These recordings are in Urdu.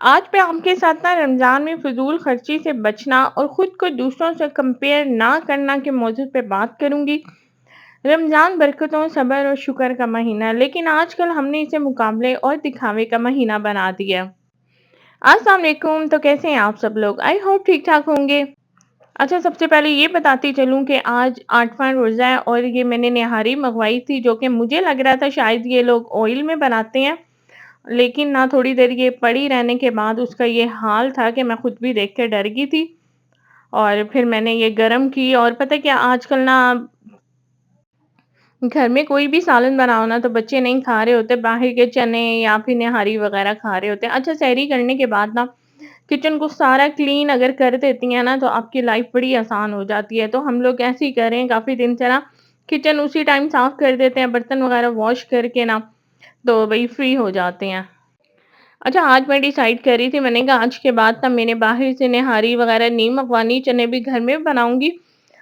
آج میں آپ کے ساتھ رمضان میں فضول خرچی سے بچنا اور خود کو دوسروں سے کمپیئر نہ کرنا کے موضوع پہ بات کروں گی۔ رمضان برکتوں، صبر اور شکر کا مہینہ ہے، لیکن آج کل ہم نے اسے مقابلے اور دکھاوے کا مہینہ بنا دیا۔ السلام علیکم، تو کیسے ہیں آپ سب لوگ؟ آئی ہوپ ٹھیک ٹھاک ہوں گے۔ اچھا، سب سے پہلے یہ بتاتی چلوں کہ آج 8واں روزہ ہے اور یہ میں نے نہاری منگوائی تھی، جو کہ مجھے لگ رہا تھا شاید یہ لوگ آئل میں بناتے ہیں، لیکن نہ تھوڑی دیر یہ پڑی رہنے کے بعد اس کا یہ حال تھا کہ میں خود بھی دیکھ کے ڈر گئی تھی۔ اور پھر میں نے یہ گرم کی، اور پتہ کیا آج کل گھر میں کوئی بھی سالن بناؤ نا تو بچے نہیں کھا رہے ہوتے، باہر کے چنے یا پھر نہاری وغیرہ کھا رہے ہوتے ہیں۔ اچھا، سحری کرنے کے بعد کچن کو سارا کلین اگر کر دیتی ہیں نا تو آپ کی لائف بڑی آسان ہو جاتی ہے۔ تو ہم لوگ ایسے ہی کر رہے ہیں، کافی دن سے کچن اسی ٹائم صاف کر دیتے ہیں، برتن وغیرہ واش کر کے تو بھائی فری ہو جاتے ہیں۔ اچھا، آج میں ڈیسائیڈ کر رہی تھی، میں نے کہا آج کے بعد میں نے باہر سے نہاری وغیرہ نہیں منگوانی، چنے بھی گھر میں بناؤں گی۔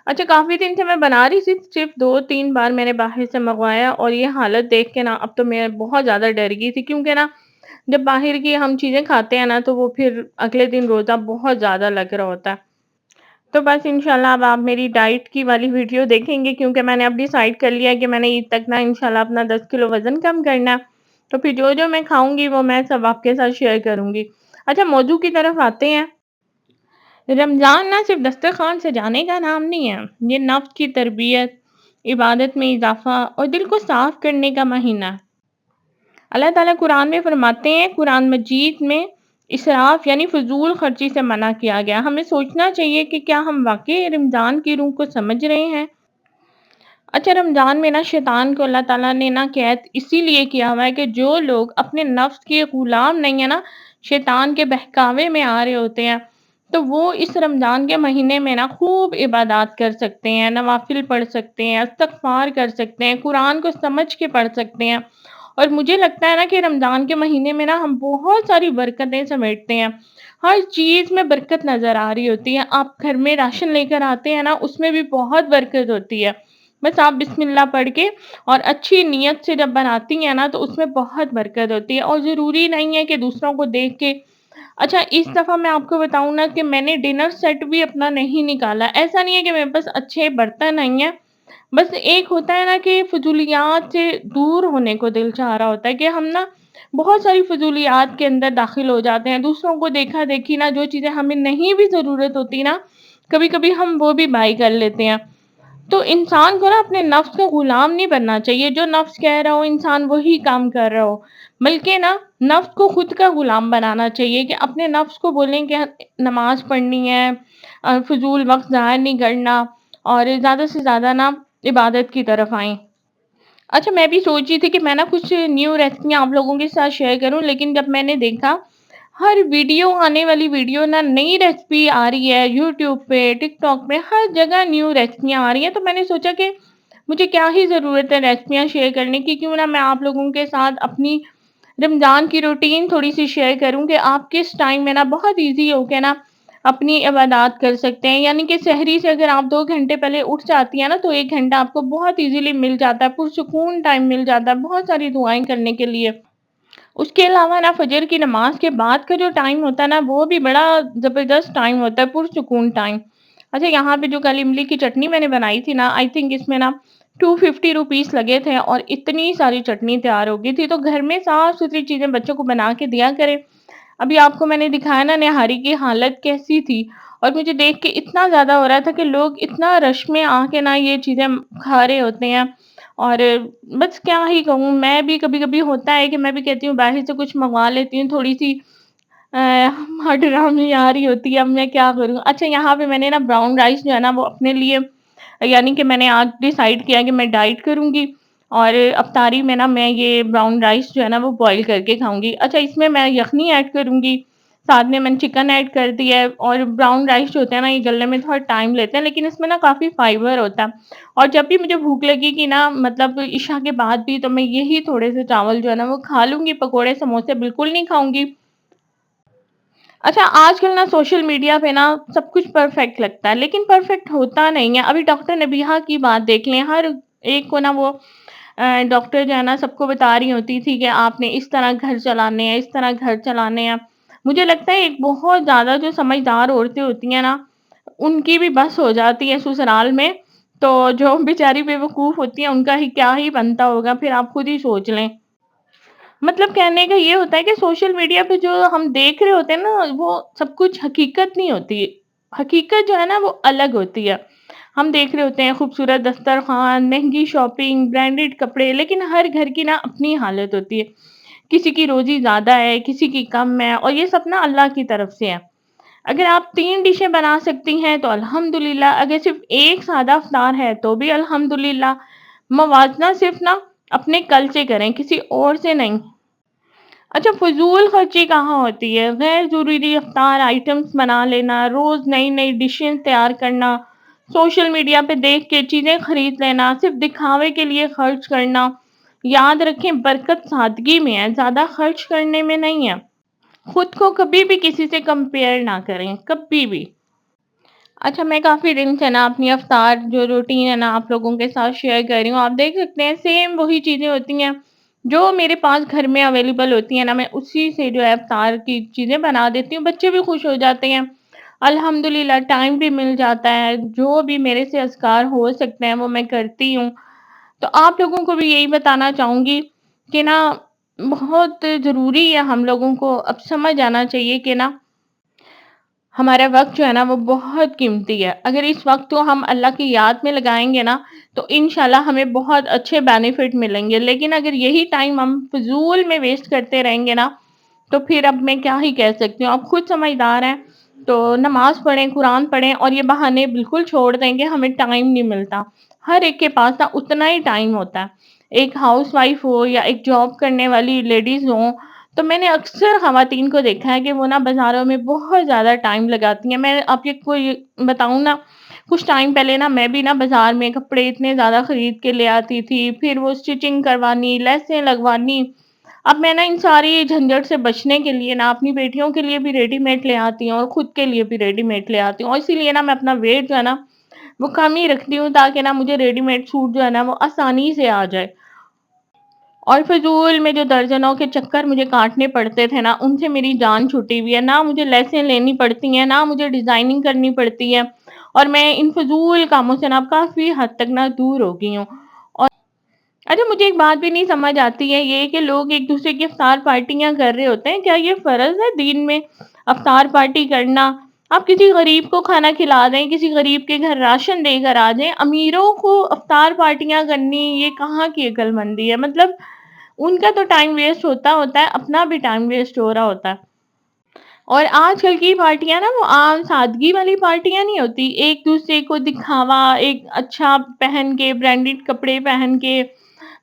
اچھا، کافی دن سے میں بنا رہی تھی، صرف 2-3 بار میں نے باہر سے منگوایا، اور یہ حالت دیکھ کے اب تو میں بہت زیادہ ڈر گئی تھی، کیونکہ جب باہر کی ہم چیزیں کھاتے ہیں تو وہ پھر اگلے دن روزہ بہت زیادہ لگ رہا ہوتا ہے۔ تو بس انشاءاللہ اب آپ میری ڈائٹ کی والی ویڈیو دیکھیں گے، کیونکہ میں نے اب ڈیسائیڈ کر لیا کہ میں نے عید تک انشاءاللہ اپنا 10 کلو وزن کم کرنا ہے۔ تو پھر جو میں کھاؤں گی وہ میں سب آپ کے ساتھ شیئر کروں گی۔ اچھا، موضوع کی طرف آتے ہیں۔ رمضان نہ صرف دسترخوان سجانے کا نام نہیں ہے، یہ نفس کی تربیت، عبادت میں اضافہ اور دل کو صاف کرنے کا مہینہ ہے۔ اللہ تعالیٰ قرآن میں فرماتے ہیں، قرآن مجید میں اسراف یعنی فضول خرچی سے منع کیا گیا۔ ہمیں سوچنا چاہیے کہ کیا ہم واقعی رمضان کی روح کو سمجھ رہے ہیں۔ اچھا، رمضان میں شیطان کو اللہ تعالیٰ نے قید اسی لیے کیا ہوا ہے کہ جو لوگ اپنے نفس کے غلام نہیں ہیں شیطان کے بہکاوے میں آ رہے ہوتے ہیں، تو وہ اس رمضان کے مہینے میں خوب عبادات کر سکتے ہیں، نوافل پڑھ سکتے ہیں، استغفار کر سکتے ہیں، قرآن کو سمجھ کے پڑھ سکتے ہیں۔ اور مجھے لگتا ہے کہ رمضان کے مہینے میں ہم بہت ساری برکتیں سمیٹتے ہیں، ہر چیز میں برکت نظر آ رہی ہوتی ہے۔ آپ گھر میں راشن لے کر آتے ہیں اس میں بھی بہت برکت ہوتی ہے، بس آپ بسم اللہ پڑھ کے اور اچھی نیت سے جب بناتی ہیں تو اس میں بہت برکت ہوتی ہے، اور ضروری نہیں ہے کہ دوسروں کو دیکھ کے۔ اچھا، اس دفعہ میں آپ کو بتاؤں کہ میں نے ڈنر سیٹ بھی اپنا نہیں نکالا۔ ایسا نہیں ہے کہ میرے پاس اچھے برتن نہیں ہیں، بس ایک ہوتا ہے کہ فضولیات سے دور ہونے کو دل چاہ رہا ہوتا ہے کہ ہم بہت ساری فضولیات کے اندر داخل ہو جاتے ہیں، دوسروں کو دیکھا دیکھی جو چیزیں ہمیں نہیں بھی ضرورت ہوتی کبھی کبھی ہم وہ بھی بائی کر لیتے ہیں۔ تو انسان کو اپنے نفس کا غلام نہیں بننا چاہیے، جو نفس کہہ رہا ہو انسان وہی کام کر رہا ہو، بلکہ نفس کو خود کا غلام بنانا چاہیے، کہ اپنے نفس کو بولیں کہ نماز پڑھنی ہے، فضول وقت ضائع نہیں کرنا، اور زیادہ سے زیادہ عبادت کی طرف آئیں۔ اچھا، میں بھی سوچ رہی تھی کہ میں کچھ نیو ریسیپیاں آپ لوگوں کے ساتھ شیئر کروں، لیکن جب میں نے دیکھا ہر ویڈیو آنے والی ویڈیو نئی ریسپی آ رہی ہے، یوٹیوب پہ، ٹک ٹاک پہ، ہر جگہ نیو ریسپیاں آ رہی ہیں، تو میں نے سوچا کہ مجھے کیا ہی ضرورت ہے ریسپیاں شیئر کرنے کی، کیوں میں آپ لوگوں کے ساتھ اپنی رمضان کی روٹین تھوڑی سی شیئر کروں کہ آپ کس ٹائم میں بہت ایزی ہو کے اپنی عبادات کر سکتے ہیں۔ یعنی کہ سحری سے اگر آپ 2 گھنٹے پہلے اٹھ جاتی ہیں تو 1 گھنٹہ آپ کو بہت ایزیلی مل جاتا ہے، پرسکون ٹائم مل جاتا ہے بہت ساری دعائیں کرنے کے لیے۔ اس کے علاوہ فجر کی نماز کے بعد کا جو ٹائم ہوتا ہے وہ بھی بڑا زبردست ٹائم ہوتا ہے، پرسکون ٹائم۔ اچھا، یہاں پہ جو کل املی کی چٹنی میں نے بنائی تھی آئی تھنک اس میں 250 روپیز لگے تھے، اور اتنی ساری چٹنی تیار ہو گئی تھی۔ تو گھر میں صاف ستھری چیزیں بچوں کو بنا کے دیا کریں۔ ابھی آپ کو میں نے دکھایا نہاری کی حالت کیسی تھی، اور مجھے دیکھ کے اتنا زیادہ ہو رہا تھا کہ لوگ اتنا رش میں آ کے یہ چیزیں کھا رہے ہوتے ہیں، اور بس کیا ہی کہوں، میں بھی کبھی کبھی ہوتا ہے کہ میں بھی کہتی ہوں باہر سے کچھ منگوا لیتی ہوں، تھوڑی سی ہڈرام آ رہی ہوتی ہے، اب میں کیا کروں۔ اچھا، یہاں پہ میں نے براؤن رائس جو ہے وہ اپنے لیے، یعنی کہ میں نے آج ڈیسائیڈ کیا کہ میں ڈائٹ کروں گی، اور افطاری میں میں یہ براؤن رائس جو ہے وہ بوائل کر کے کھاؤں گی۔ اچھا، اس میں یخنی ایڈ کروں گی، ساتھ میں نے چکن ایڈ کر دیا ہے، اور براؤن رائس جو ہوتا ہے یہ گلنے میں تھوڑا ٹائم لیتے ہیں، لیکن اس میں کافی فائبر ہوتا ہے۔ اور جب بھی مجھے بھوک لگے گی مطلب عشاء کے بعد بھی، تو میں یہی تھوڑے سے چاول جو ہے وہ کھا لوں گی، پکوڑے سموسے بالکل نہیں کھاؤں گی۔ اچھا، آج کل سوشل میڈیا پہ سب کچھ پرفیکٹ لگتا ہے، لیکن پرفیکٹ ہوتا نہیں ہے۔ ابھی ڈاکٹر نبیہہ کی بات دیکھ لیں، ہر ایک کو وہ ڈاکٹر جو ہے سب کو بتا رہی ہوتی تھی کہ آپ نے اس طرح گھر چلانے ہیں، اس طرح گھر چلانے ہیں، مجھے لگتا ہے ایک بہت زیادہ جو سمجھدار عورتیں ہوتی ہیں نا، ان کی بھی بس ہو جاتی ہے سسرال میں، تو جو بیچاری بیوقوف ہوتی ہیں ان کا ہی کیا ہی بنتا ہوگا، پھر آپ خود ہی سوچ لیں۔ مطلب کہنے کا یہ ہوتا ہے کہ سوشل میڈیا پہ جو ہم دیکھ رہے ہوتے ہیں نا، وہ سب کچھ حقیقت نہیں ہوتی۔ حقیقت جو ہے نا وہ الگ ہوتی ہے۔ ہم دیکھ رہے ہوتے ہیں خوبصورت دسترخوان، مہنگی شاپنگ، برانڈڈ کپڑے، لیکن ہر گھر کی نا اپنی حالت ہوتی ہے۔ کسی کی روزی زیادہ ہے، کسی کی کم ہے، اور یہ سب نا اللہ کی طرف سے ہے۔ اگر آپ 3 ڈشیں بنا سکتی ہیں تو الحمدللہ، اگر صرف ایک سادہ افطار ہے تو بھی الحمدللہ۔ موازنہ صرف نا اپنے کل سے کریں، کسی اور سے نہیں۔ اچھا، فضول خرچی کہاں ہوتی ہے؟ غیر ضروری افطار آئٹمس بنا لینا، روز نئی نئی ڈشیں تیار کرنا، سوشل میڈیا پہ دیکھ کے چیزیں خرید لینا، صرف دکھاوے کے لیے خرچ کرنا۔ یاد رکھیں برکت سادگی میں ہے، زیادہ خرچ کرنے میں نہیں ہے۔ خود کو کبھی بھی کسی سے کمپیئر نہ کریں، کبھی بھی۔ اچھا، میں کافی دن سے نا اپنی افطار جو روٹین ہے نا آپ لوگوں کے ساتھ شیئر کر رہی ہوں۔ آپ دیکھ سکتے ہیں سیم وہی چیزیں ہوتی ہیں جو میرے پاس گھر میں اویلیبل ہوتی ہیں نا، میں اسی سے جو ہے افطار کی چیزیں بنا دیتی ہوں۔ بچے بھی خوش ہو جاتے ہیں، الحمدللہ ٹائم بھی مل جاتا ہے، جو بھی میرے سے اذکار ہو سکتے ہیں وہ میں کرتی ہوں۔ تو آپ لوگوں کو بھی یہی بتانا چاہوں گی کہ نا بہت ضروری ہے، ہم لوگوں کو اب سمجھ آنا چاہیے کہ نا ہمارا وقت جو ہے نا وہ بہت قیمتی ہے۔ اگر اس وقت کو ہم اللہ کی یاد میں لگائیں گے نا تو انشاءاللہ ہمیں بہت اچھے بینیفٹ ملیں گے، لیکن اگر یہی ٹائم ہم فضول میں ویسٹ کرتے رہیں گے نا تو پھر اب میں کیا ہی کہہ سکتی ہوں۔ آپ خود سمجھدار ہیں تو نماز پڑھیں، قرآن پڑھیں، اور یہ بہانے بالکل چھوڑ دیں کہ ہمیں ٹائم نہیں ملتا۔ ہر ایک کے پاس نا اتنا ہی ٹائم ہوتا ہے، ایک ہاؤس وائف ہو یا ایک جاب کرنے والی لیڈیز ہوں۔ تو میں نے اکثر خواتین کو دیکھا ہے کہ وہ نا بازاروں میں بہت زیادہ ٹائم لگاتی ہیں۔ میں آپ کو یہ بتاؤں نا، کچھ ٹائم پہلے نا میں بھی نا بازار میں کپڑے اتنے زیادہ خرید کے لے آتی تھی، پھر وہ اسٹچنگ کروانی، لیسیں لگوانی۔ اب میں نا ان ساری جھنجھٹ سے بچنے کے لیے نا اپنی بیٹیوں کے لیے بھی ریڈی میڈ لے آتی ہوں اور خود کے لیے بھی ریڈی میڈ لے آتی ہوں، اور اسی لیے نا میں اپنا ویٹ جو ہے نا وہ کم ہی رکھتی ہوں تاکہ نا مجھے ریڈی میڈ سوٹ جو ہے نا وہ آسانی سے آ جائے۔ اور فضول میں جو درجنوں کے چکر مجھے کاٹنے پڑتے تھے نا، ان سے میری جان چھٹی ہوئی ہے۔ نہ مجھے لیسیں لینی پڑتی ہیں، نہ مجھے ڈیزائننگ کرنی پڑتی ہے، اور میں ان فضول کاموں سے نا کافی حد تک نا دور ہو گئی ہوں۔ اور اچھا، مجھے ایک بات بھی نہیں سمجھ آتی ہے، یہ کہ لوگ ایک دوسرے کی افطار پارٹیاں کر رہے ہوتے ہیں، کیا یہ فرض ہے دین میں افطار پارٹی کرنا؟ آپ کسی غریب کو کھانا کھلا دیں، کسی غریب کے گھر راشن دے کر آ جائیں، امیروں کو افطار پارٹیاں کرنی یہ کہاں کی عقل مندی ہے؟ مطلب ان کا تو ٹائم ویسٹ ہوتا ہے، اپنا بھی ٹائم ویسٹ ہو رہا ہوتا ہے۔ اور آج کل کی پارٹیاں نا وہ عام سادگی والی پارٹیاں نہیں ہوتی، ایک دوسرے کو دکھاوا، ایک اچھا پہن کے، برانڈڈ کپڑے پہن کے،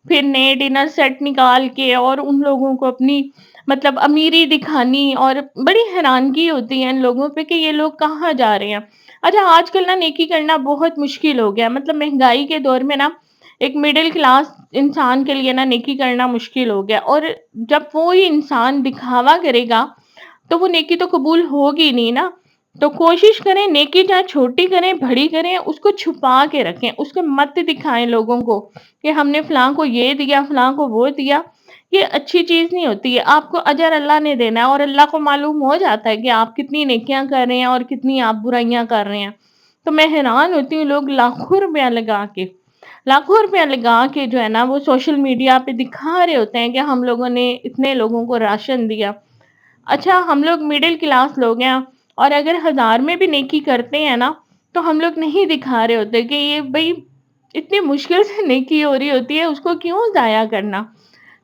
پھر نئے ڈنر سیٹ نکال کے، اور ان لوگوں کو اپنی مطلب امیری دکھانی، اور بڑی حیرانگی ہوتی ہے ان لوگوں پہ کہ یہ لوگ کہاں جا رہے ہیں۔ اچھا، آج کل نا نیکی کرنا بہت مشکل ہو گیا، مطلب مہنگائی کے دور میں نا ایک مڈل کلاس انسان کے لیے نا نیکی کرنا مشکل ہو گیا، اور جب وہی انسان دکھاوا کرے گا تو وہ نیکی تو قبول ہوگی نہیں نا۔ تو کوشش کریں نیکی چاہے چھوٹی کریں بڑی کریں، اس کو چھپا کے رکھیں، اس کو مت دکھائیں لوگوں کو کہ ہم نے فلاں کو یہ دیا، فلاں کو وہ دیا۔ یہ اچھی چیز نہیں ہوتی ہے۔ آپ کو اجر اللہ نے دینا ہے، اور اللہ کو معلوم ہو جاتا ہے کہ آپ کتنی نیکیاں کر رہے ہیں اور کتنی آپ برائیاں کر رہے ہیں۔ تو میں حیران ہوتی ہوں، لوگ لاکھوں روپیہ لگا کے جو ہے نا وہ سوشل میڈیا پہ دکھا رہے ہوتے ہیں کہ ہم لوگوں نے اتنے لوگوں کو راشن دیا۔ اچھا، ہم لوگ مڈل کلاس لوگ ہیں، اور اگر 1000 میں بھی نیکی کرتے ہیں نا تو ہم لوگ نہیں دکھا رہے ہوتے کہ یہ بھئی اتنی مشکل سے نیکی ہو رہی ہوتی ہے، اس کو کیوں ضائع کرنا۔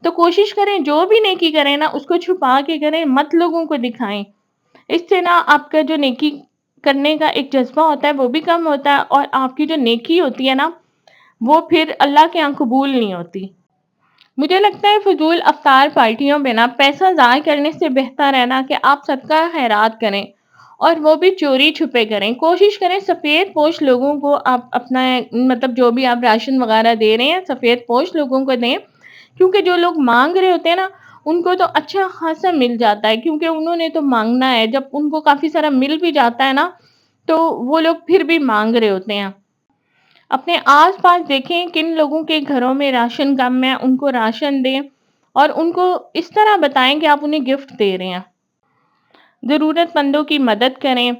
تو کوشش کریں جو بھی نیکی کریں نا اس کو چھپا کے کریں، مت لوگوں کو دکھائیں۔ اس سے نا آپ کا جو نیکی کرنے کا ایک جذبہ ہوتا ہے وہ بھی کم ہوتا ہے، اور آپ کی جو نیکی ہوتی ہے نا وہ پھر اللہ کے یہاں قبول نہیں ہوتی۔ مجھے لگتا ہے فضول افطار پارٹیوں میں نا پیسہ ضائع کرنے سے بہتر ہے نا کہ آپ صدقہ خیرات کریں، اور وہ بھی چوری چھپے کریں۔ کوشش کریں سفید پوش لوگوں کو آپ اپنا مطلب جو بھی آپ راشن وغیرہ دے رہے ہیں سفید پوش لوگوں کو دیں، کیونکہ جو لوگ مانگ رہے ہوتے ہیں نا ان کو تو اچھا خاصا مل جاتا ہے، کیونکہ انہوں نے تو مانگنا ہے۔ جب ان کو کافی سارا مل بھی جاتا ہے نا تو وہ لوگ پھر بھی مانگ رہے ہوتے ہیں۔ اپنے آس پاس دیکھیں کن لوگوں کے گھروں میں راشن کم ہے، ان کو راشن دیں، اور ان کو اس طرح بتائیں کہ آپ انہیں گفٹ دے رہے ہیں۔ ضرورت مندوں کی مدد کریں،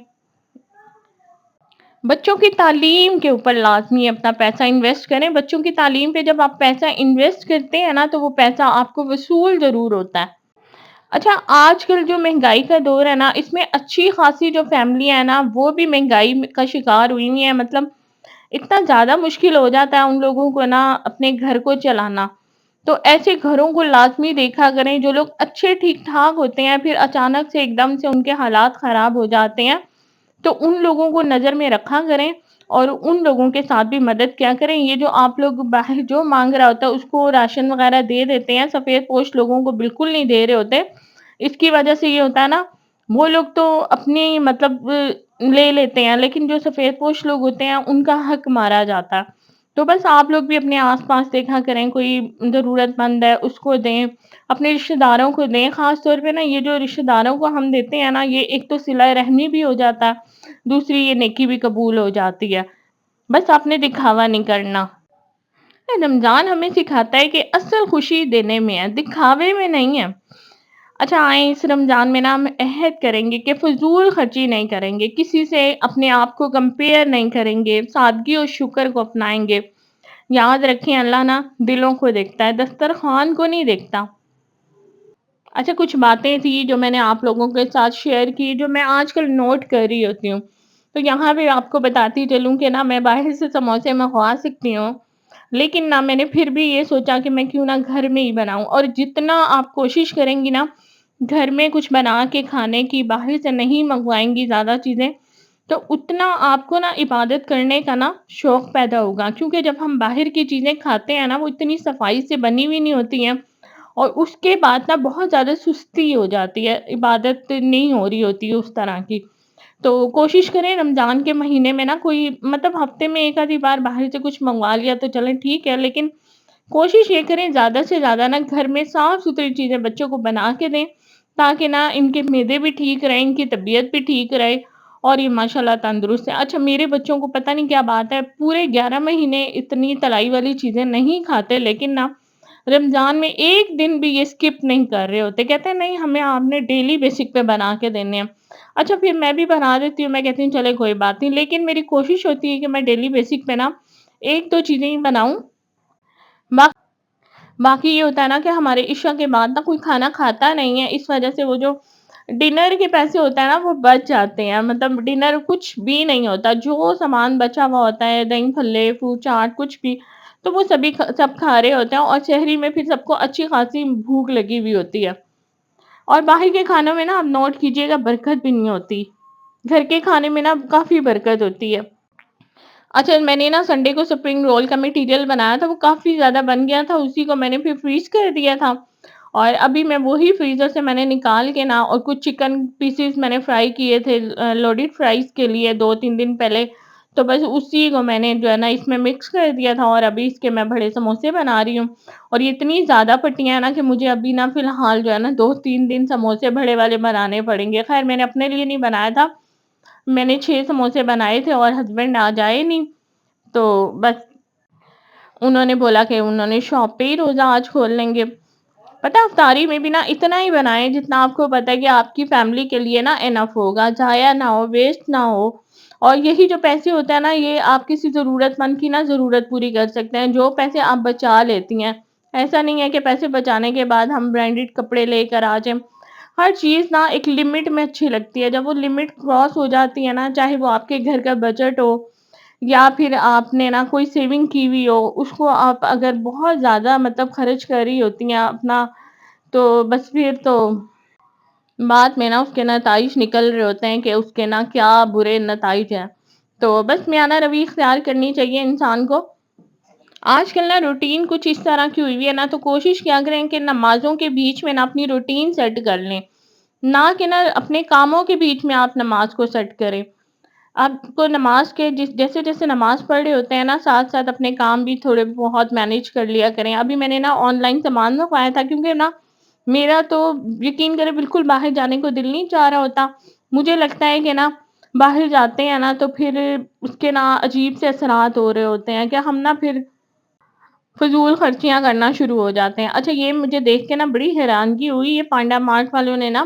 بچوں کی تعلیم کے اوپر لازمی اپنا پیسہ انویسٹ کریں۔ بچوں کی تعلیم پہ جب آپ پیسہ انویسٹ کرتے ہیں نا تو وہ پیسہ آپ کو وصول ضرور ہوتا ہے۔ اچھا، آج کل جو مہنگائی کا دور ہے نا، اس میں اچھی خاصی جو فیملی ہے نا وہ بھی مہنگائی کا شکار ہوئی ہوئی ہیں، مطلب اتنا زیادہ مشکل ہو جاتا ہے ان لوگوں کو نا اپنے گھر کو چلانا۔ تو ایسے گھروں کو لازمی دیکھا کریں، جو لوگ اچھے ٹھیک ٹھاک ہوتے ہیں پھر اچانک سے ایک دم سے ان کے حالات خراب ہو جاتے ہیں، تو ان لوگوں کو نظر میں رکھا کریں اور ان لوگوں کے ساتھ بھی مدد کیا کریں۔ یہ جو آپ لوگ باہر جو مانگ رہا ہوتا ہے اس کو راشن وغیرہ دے دیتے ہیں، سفید پوش لوگوں کو بالکل نہیں دے رہے ہوتے۔ اس کی وجہ سے یہ ہوتا ہے نا، وہ لوگ تو اپنی مطلب لے لیتے ہیں، لیکن جو سفید پوش لوگ ہوتے ہیں ان کا حق مارا جاتا ہے۔ تو بس آپ لوگ بھی اپنے آس پاس دیکھا کریں، کوئی ضرورت مند ہے اس کو دیں، اپنے رشتہ داروں کو دیں۔ خاص طور پہ نا یہ جو رشتہ داروں کو ہم دیتے ہیں نا، یہ ایک تو صلہ رحمی بھی ہو جاتا ہے، دوسری یہ نیکی بھی قبول ہو جاتی ہے۔ بس آپ نے دکھاوا نہیں کرنا۔ رمضان ہمیں سکھاتا ہے کہ اصل خوشی دینے میں ہے، دکھاوے میں نہیں ہے۔ اچھا آئیں اس رمضان میں نا ہم عہد کریں گے کہ فضول خرچی نہیں کریں گے، کسی سے اپنے آپ کو کمپیئر نہیں کریں گے، سادگی اور شکر کو اپنائیں گے۔ یاد رکھیں اللہ نا دلوں کو دیکھتا ہے، دسترخوان کو نہیں دیکھتا۔ اچھا کچھ باتیں تھی جو میں نے آپ لوگوں کے ساتھ شیئر کی، جو میں آج کل نوٹ کر رہی ہوتی ہوں، تو یہاں بھی آپ کو بتاتی چلوں کہ نا میں باہر سے سموسے منگوا سکتی ہوں، لیکن نہ میں نے پھر بھی یہ سوچا کہ میں کیوں نہ گھر میں ہی بناؤں، اور جتنا آپ کوشش کریں گی نا گھر میں کچھ بنا کے کھانے کی، باہر سے نہیں منگوائیں گی زیادہ چیزیں، تو اتنا آپ کو نا عبادت کرنے کا نا شوق پیدا ہوگا، کیونکہ جب ہم باہر کی چیزیں کھاتے ہیں نا وہ اتنی صفائی سے بنی ہوئی نہیں ہوتی ہیں، اور اس کے بعد نا بہت زیادہ سستی ہو جاتی ہے، عبادت نہیں ہو رہی ہوتی ہے اس طرح کی۔ تو کوشش کریں رمضان کے مہینے میں نا کوئی مطلب ہفتے میں ایک آدھی بار باہر سے کچھ منگوا لیا تو چلیں ٹھیک ہے، لیکن کوشش یہ کریں زیادہ سے زیادہ نا گھر میں صاف ستھری چیزیں بچوں کو بنا کے دیں، تاکہ نا ان کے معدے بھی ٹھیک رہیں، ان کی طبیعت بھی ٹھیک رہے، اور یہ ماشاءاللہ تندرست ہے۔ اچھا میرے بچوں کو پتہ نہیں کیا بات ہے، پورے 11 مہینے اتنی تلائی والی چیزیں نہیں کھاتے، لیکن نا رمضان میں ایک دن بھی یہ اسکپ نہیں کر رہے ہوتے، کہتے ہیں نہیں ہمیں آپ نے ڈیلی بیسک پہ بنا کے دینے ہیں۔ اچھا پھر میں بھی بنا دیتی ہوں، میں کہتی ہوں چلے کوئی بات نہیں، لیکن میری کوشش ہوتی ہے کہ میں ڈیلی بیسک پہ نا ایک دو چیزیں ہی بناؤں۔ باقی یہ ہوتا ہے نا کہ ہمارے عشاء کے بعد نا کوئی کھانا کھاتا نہیں ہے، اس وجہ سے وہ جو ڈنر کے پیسے ہوتا ہے نا وہ بچ جاتے ہیں، مطلب ڈنر کچھ بھی نہیں ہوتا، جو سامان بچا ہوا ہوتا ہے، دہی پھلے فروٹ چاٹ کچھ بھی، تو وہ سب کھا رہے ہوتے ہیں، اور شہری میں پھر سب کو اچھی خاصی بھوک لگی ہوئی ہوتی ہے۔ اور باہر کے کھانوں میں نا آپ نوٹ کیجئے گا برکت بھی نہیں ہوتی، گھر کے کھانے میں نا کافی برکت ہوتی ہے۔ اچھا میں نے نا سنڈے کو سپرنگ رول کا مٹیریل بنایا تھا، وہ کافی زیادہ بن گیا تھا، اسی کو میں نے پھر فریز کر دیا تھا، اور ابھی میں وہی فریزر سے میں نے نکال کے نا، اور کچھ چکن پیسز میں نے فرائی کیے تھے لوڈڈ فرائز کے لیے 2-3 دن پہلے، تو بس اسی کو میں نے جو ہے نا اس میں مکس کر دیا تھا، اور ابھی اس کے میں بڑے سموسے بنا رہی ہوں، اور یہ اتنی زیادہ پٹیاں ہیں نا کہ مجھے ابھی نا فی الحال جو ہے نا 2-3 دن سموسے بڑے والے بنانے پڑیں گے۔ خیر میں نے اپنے لیے نہیں بنایا تھا، میں نے 6 سموسے بنائے تھے، اور ہسبینڈ آ جائے نہیں، تو بس انہوں نے بولا کہ انہوں نے شاپ پہ ہی روزہ آج کھول لیں گے۔ پتہ افطاری میں بھی نا اتنا ہی بنائیں جتنا آپ کو پتہ ہے کہ آپ کی فیملی کے لیے نا انف ہوگا، ضائع نہ ہو، ویسٹ نہ ہو، اور یہی جو پیسے ہوتے ہیں نا یہ آپ کسی ضرورت مند کی نا ضرورت پوری کر سکتے ہیں، جو پیسے آپ بچا لیتی ہیں۔ ایسا نہیں ہے کہ پیسے بچانے کے بعد ہم برانڈڈ کپڑے لے کر آ جائیں، ہر چیز نا ایک لمٹ میں اچھی لگتی ہے، جب وہ لمٹ کراس ہو جاتی ہے نا، چاہے وہ آپ کے گھر کا بجٹ ہو یا پھر آپ نے نا کوئی سیونگ کی ہوئی ہو، اس کو آپ اگر بہت زیادہ مطلب خرچ کر رہی ہوتی ہیں اپنا، تو بس پھر تو بعد میں نا اس کے نتائج نکل رہے ہوتے ہیں کہ اس کے نا کیا برے نتائج ہیں۔ تو بس میانہ روی اختیار کرنی چاہیے انسان کو۔ آج کل نا روٹین کچھ اس طرح کی ہوئی ہے نا، تو کوشش کیا کریں کہ نمازوں کے بیچ میں نا اپنی روٹین سیٹ کر لیں، نہ کہ نا اپنے کاموں کے بیچ میں آپ نماز کو سیٹ کریں۔ آپ کو نماز کے جیسے جیسے نماز پڑھ رہے ہوتے ہیں نا، ساتھ ساتھ اپنے کام بھی تھوڑے بہت مینیج کر لیا کریں۔ ابھی میں نے نا آن لائن سامان منگوایا تھا، کیونکہ نا میرا تو یقین کریں بالکل باہر جانے کو دل نہیں چاہ رہا ہوتا، مجھے لگتا ہے کہ نا باہر جاتے ہیں نا تو پھر اس کے نا عجیب سے اثرات ہو رہے ہوتے ہیں کہ ہم نا پھر فضول خرچیاں کرنا شروع ہو جاتے ہیں۔ اچھا یہ مجھے دیکھ کے نا بڑی حیرانگی ہوئی، یہ پانڈا مارٹ والوں نے نا